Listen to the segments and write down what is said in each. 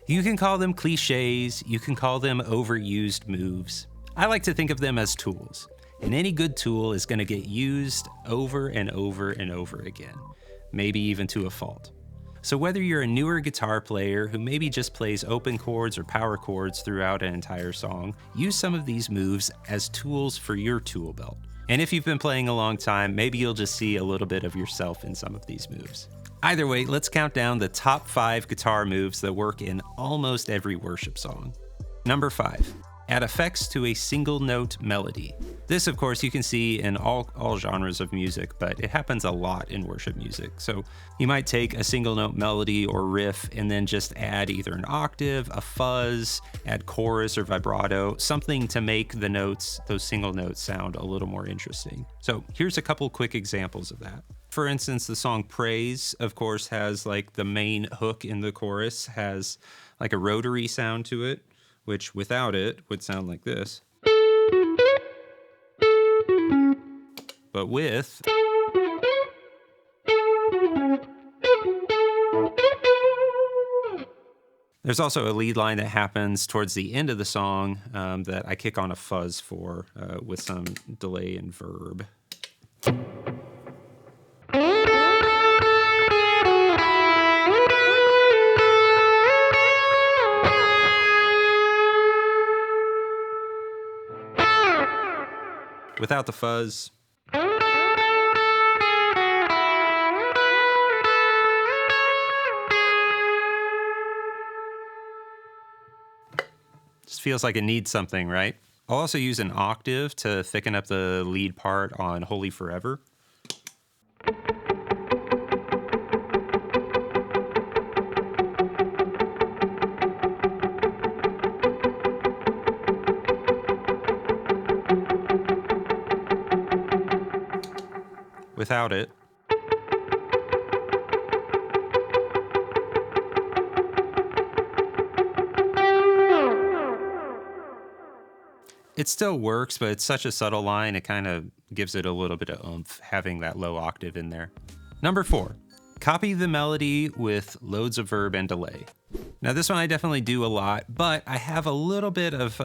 You can call them cliches, you can call them overused moves. I like to think of them as tools, and any good tool is going to get used over and over and over again, maybe even to a fault. So whether you're a newer guitar player who maybe just plays open chords or power chords throughout an entire song, use some of these moves as tools for your tool belt. And if you've been playing a long time, maybe you'll just see a little bit of yourself in some of these moves. Either way, let's count down the top 5 guitar moves that work in almost every worship song. Number 5, add effects to a single note melody. This, of course, you can see in all genres of music, but it happens a lot in worship music. So you might take a single note melody or riff and then just add either an octave, a fuzz, add chorus or vibrato, something to make the notes, those single notes, sound a little more interesting. So here's a couple quick examples of that. For instance, the song Praise, of course, has like the main hook in the chorus has like a rotary sound to it, which without it would sound like this. But with, there's also a lead line that happens towards the end of the song that I kick on a fuzz for with some delay and verb. Without the fuzz, just feels like it needs something, right? I'll also use an octave to thicken up the lead part on Holy Forever. Without it, it still works, but it's such a subtle line, it kind of gives it a little bit of oomph having that low octave in there. Number 4, copy the melody with loads of verb and delay. Now this one I definitely do a lot, but I have a little bit of,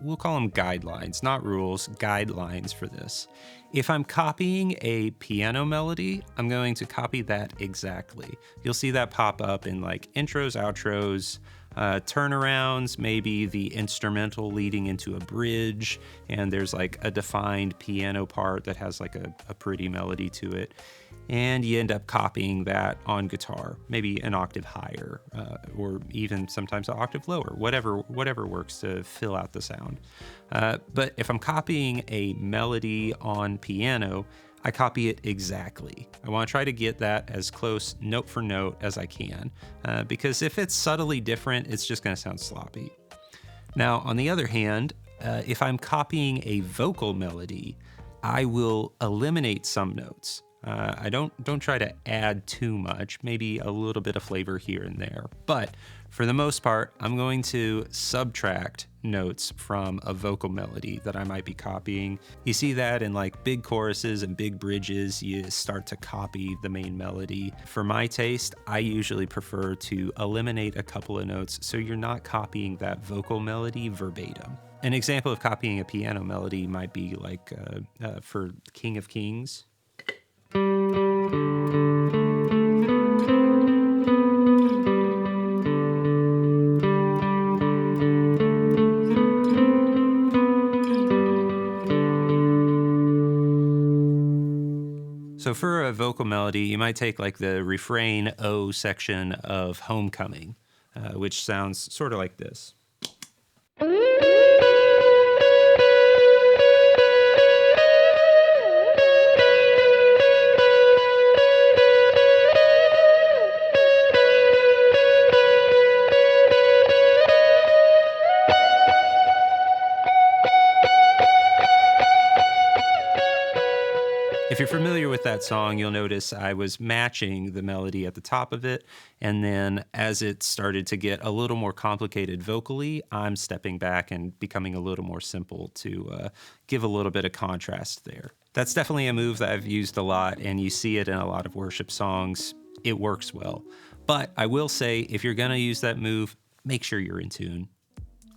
we'll call them guidelines, not rules, guidelines for this. If I'm copying a piano melody, I'm going to copy that exactly. You'll see that pop up in like intros, outros, turnarounds, maybe the instrumental leading into a bridge, and there's like a defined piano part that has like a pretty melody to it. And you end up copying that on guitar, maybe an octave higher, or even sometimes an octave lower, whatever works to fill out the sound. But if I'm copying a melody on piano, I copy it exactly. I want to try to get that as close note for note as I can, because if it's subtly different, it's just going to sound sloppy. Now, on the other hand, if I'm copying a vocal melody, I will eliminate some notes. I don't try to add too much, maybe a little bit of flavor here and there. But for the most part, I'm going to subtract notes from a vocal melody that I might be copying. You see that in like big choruses and big bridges, you start to copy the main melody. For my taste, I usually prefer to eliminate a couple of notes so you're not copying that vocal melody verbatim. An example of copying a piano melody might be like for King of Kings. So for a vocal melody, you might take like the refrain O section of Homecoming, which sounds sort of like this. If you're familiar with that song, you'll notice I was matching the melody at the top of it, and then as it started to get a little more complicated vocally, I'm stepping back and becoming a little more simple to give a little bit of contrast there. That's definitely a move that I've used a lot, and you see it in a lot of worship songs. It works well. But I will say, if you're gonna use that move, make sure you're in tune.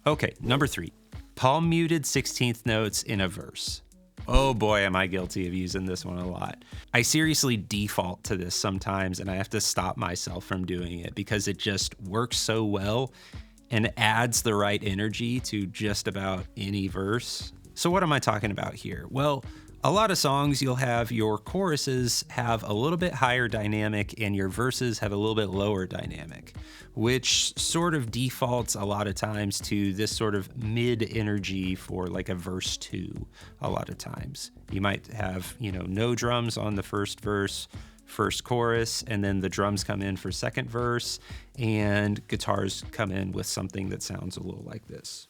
Okay, number 3, palm muted 16th notes in a verse. Oh boy, am I guilty of using this one a lot. I seriously default to this sometimes, and I have to stop myself from doing it because it just works so well and adds the right energy to just about any verse. So what am I talking about here? Well, a lot of songs you'll have your choruses have a little bit higher dynamic and your verses have a little bit lower dynamic, which sort of defaults a lot of times to this sort of mid energy for like a verse 2. A lot of times you might have, no drums on the first verse, first chorus, and then the drums come in for second verse and guitars come in with something that sounds a little like this.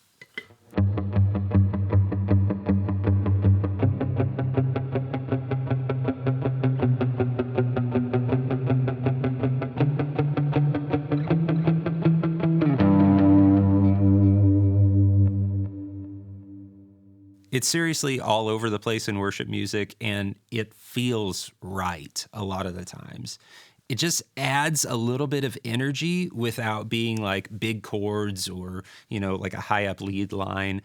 It's seriously all over the place in worship music, and it feels right a lot of the times. It just adds a little bit of energy without being like big chords or, like a high up lead line.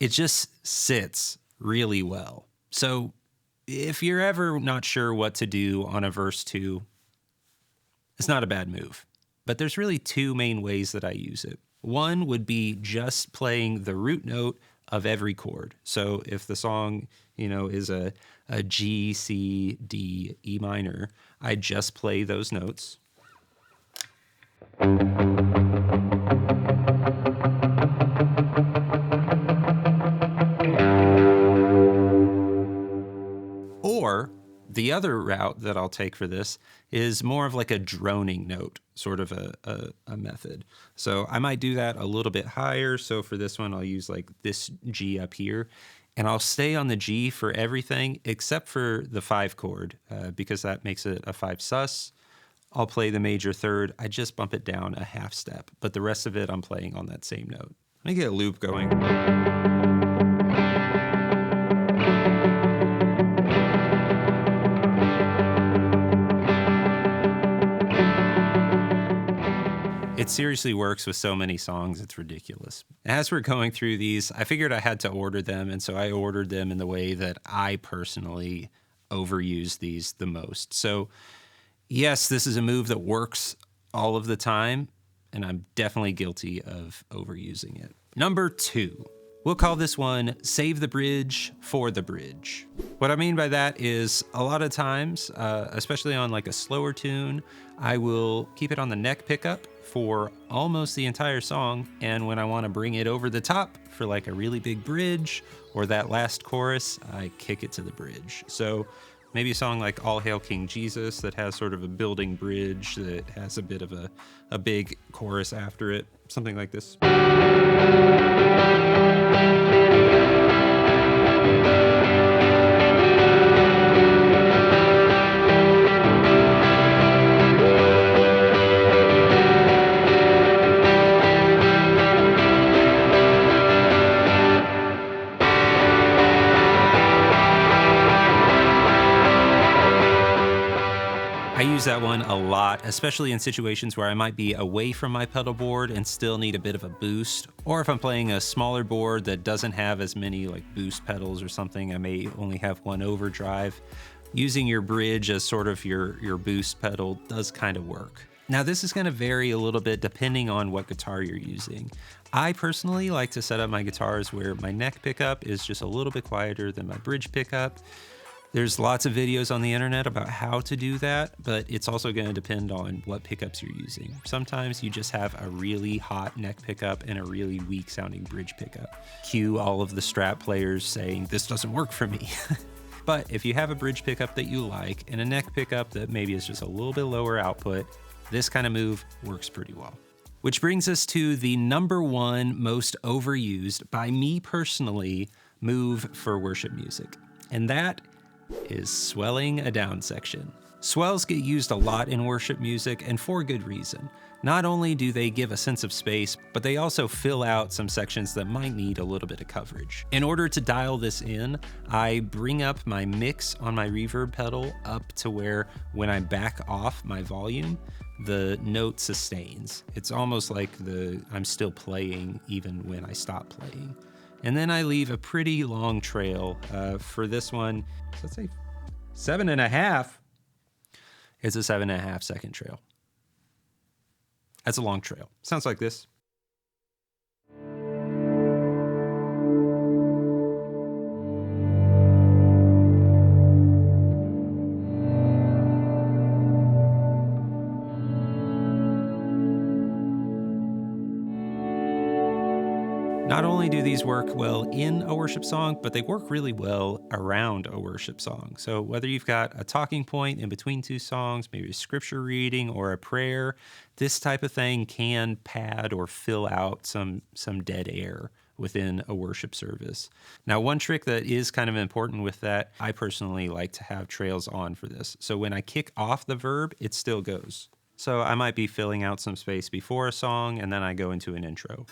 It just sits really well. So if you're ever not sure what to do on a verse 2, it's not a bad move. But there's really 2 main ways that I use it. One would be just playing the root note of every chord. So if the song, is a G, C, D, E minor, I just play those notes. Or the other route that I'll take for this is more of like a droning note, sort of a method. So I might do that a little bit higher. So for this one, I'll use like this G up here, and I'll stay on the G for everything except for the 5 chord, because that makes it a 5 sus. I'll play the major third. I just bump it down a half step, but the rest of it I'm playing on that same note. Let me get a loop going. It seriously works with so many songs, it's ridiculous. As we're going through these, I figured I had to order them, and so I ordered them in the way that I personally overuse these the most. So yes, this is a move that works all of the time, and I'm definitely guilty of overusing it. Number 2. We'll call this one Save the Bridge for the Bridge. What I mean by that is a lot of times, especially on like a slower tune, I will keep it on the neck pickup for almost the entire song, and when I want to bring it over the top for like a really big bridge or that last chorus, I kick it to the bridge. So maybe a song like All Hail King Jesus that has sort of a building bridge that has a bit of a big chorus after it, something like this. I use that one a lot, especially in situations where I might be away from my pedal board and still need a bit of a boost, or if I'm playing a smaller board that doesn't have as many like boost pedals or something, I may only have one overdrive. Using your bridge as sort of your boost pedal does kind of work. Now this is going to vary a little bit depending on what guitar you're using. I personally like to set up my guitars where my neck pickup is just a little bit quieter than my bridge pickup. There's lots of videos on the internet about how to do that, but it's also going to depend on what pickups you're using. Sometimes you just have a really hot neck pickup and a really weak sounding bridge pickup. Cue all of the Strat players saying, this doesn't work for me. But if you have a bridge pickup that you like and a neck pickup that maybe is just a little bit lower output, this kind of move works pretty well. Which brings us to the number 1 most overused, by me personally, move for worship music. And that is swelling a down section. Swells get used a lot in worship music, and for good reason. Not only do they give a sense of space, but they also fill out some sections that might need a little bit of coverage. In order to dial this in, I bring up my mix on my reverb pedal up to where when I back off my volume, the note sustains. It's almost like I'm still playing even when I stop playing. And then I leave a pretty long trail. For this one, let's say 7.5. It's a 7.5 second trail. That's a long trail. Sounds like this. Not only do these work well in a worship song, but they work really well around a worship song. So whether you've got a talking point in between two songs, maybe a scripture reading or a prayer, this type of thing can pad or fill out some dead air within a worship service. Now, one trick that is kind of important with that, I personally like to have trails on for this. So when I kick off the verb, it still goes. So I might be filling out some space before a song, and then I go into an intro.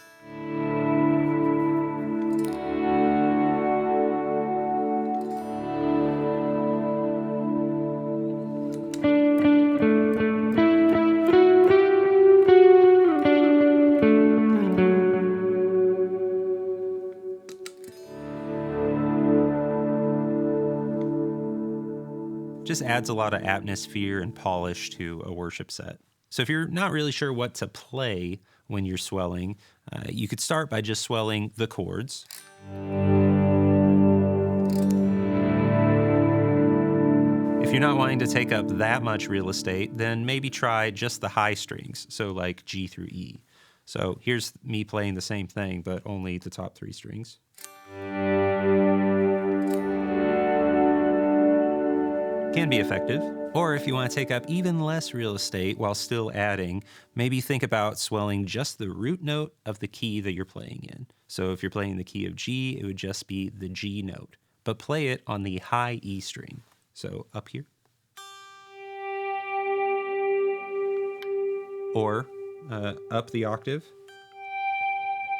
Just adds a lot of atmosphere and polish to a worship set. So if you're not really sure what to play when you're swelling, you could start by just swelling the chords. If you're not wanting to take up that much real estate, then maybe try just the high strings, so like G through E. So here's me playing the same thing, but only the top 3 strings. Can be effective. Or if you want to take up even less real estate while still adding, maybe think about swelling just the root note of the key that you're playing in. So if you're playing the key of G, it would just be the G note, but play it on the high E string. So up here. Or up the octave.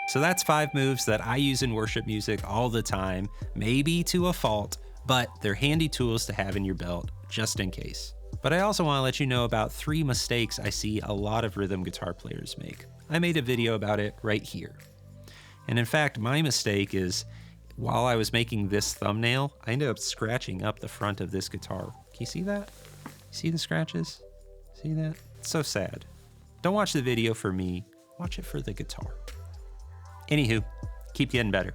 So that's 5 moves that I use in worship music all the time, maybe to a fault, but they're handy tools to have in your belt, just in case. But I also want to let you know about 3 mistakes I see a lot of rhythm guitar players make. I made a video about it right here. And in fact, my mistake is, while I was making this thumbnail, I ended up scratching up the front of this guitar. Can you see that? See the scratches? See that? It's so sad. Don't watch the video for me, watch it for the guitar. Anywho, keep getting better.